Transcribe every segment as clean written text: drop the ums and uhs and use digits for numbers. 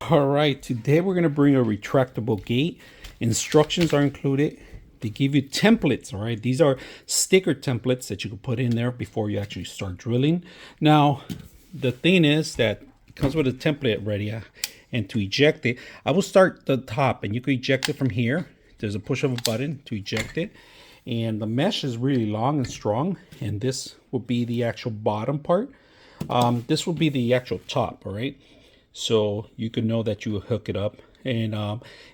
All right, today we're going to bring a retractable gate. Instructions are included. They give you templates, all right? These are sticker templates that you can put in there before you actually start drilling. Now, the thing is that it comes with a template ready, and to eject it, I will start the top, and you can eject it from here. There's a push of a button to eject it, and the mesh is really long and strong, and this will be the actual bottom part. This will be the actual top, all right? So you can know that you hook it up. And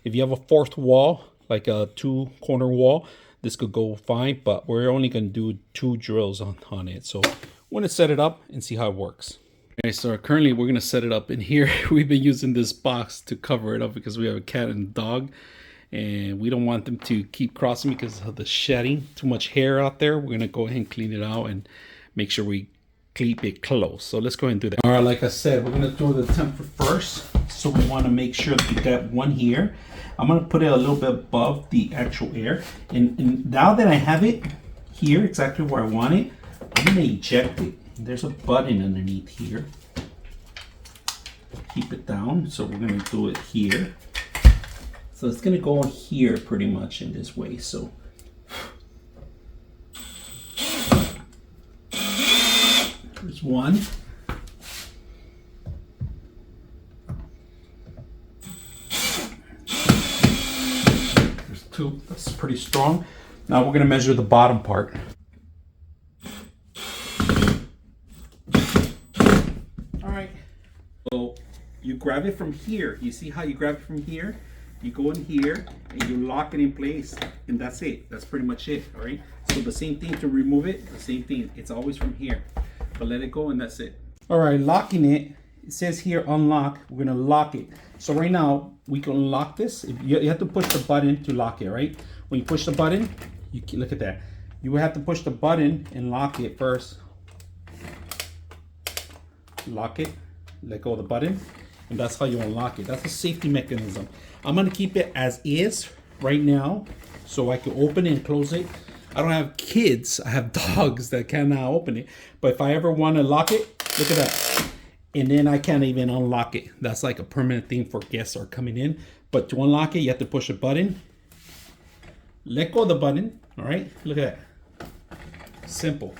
if you have a fourth wall, like a 2-corner wall, this could go fine, but we're only going to do 2 drills on it. So we're going to set it up and see how it works. Okay, so currently we're going to set it up in here. We've been using this box to cover it up because we have a cat and a dog, and we don't want them to keep crossing because of the shedding. Too much hair out there. We're going to go ahead and clean it out and make sure we keep it close. So let's go ahead and do that. All right, like I said, we're gonna throw the template first. So we want to make sure that you got one here. I'm gonna put it a little bit above the actual air. And now that I have it here exactly where I want it, I'm gonna eject it. There's a button underneath here. Keep it down. So we're gonna do it here. So it's gonna go in here pretty much in this way. So there's one. There's 2. That's pretty strong. Now we're going to measure the bottom part. All right. So you grab it from here. You see how you grab it from here? You go in here and you lock it in place, and that's it. That's pretty much it. All right. So the same thing to remove it. The same thing. It's always from here. But let it go and that's it. All right, locking it. It says here unlock. We're gonna lock it. So right now we can unlock this. You have to push the button to lock it, right? When you push the button, you can, look at that. You will have to push the button and lock it first. Lock it. Let go of the button, and that's how you unlock it. That's a safety mechanism. I'm gonna keep it as is right now, so I can open it and close it. I don't have kids, I have dogs that cannot open it. But if I ever want to lock it, look at that. And then I can't even unlock it. That's like a permanent thing for guests that are coming in. But to unlock it, you have to push a button. Let go of the button, all right? Look at that. Simple.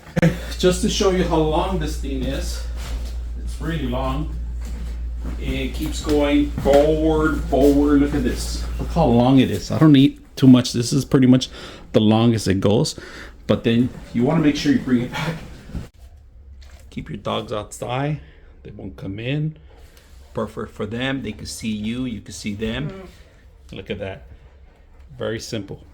Just to show you how long this thing is, it's really long. It keeps going forward, forward. Look at this. Look how long it is. I don't need too much. This is pretty much the longest it goes, but then you want to make sure you bring it back. Keep your dogs outside. They won't come in. Perfect for them. They can see you. You can see them. Look at that. Very simple.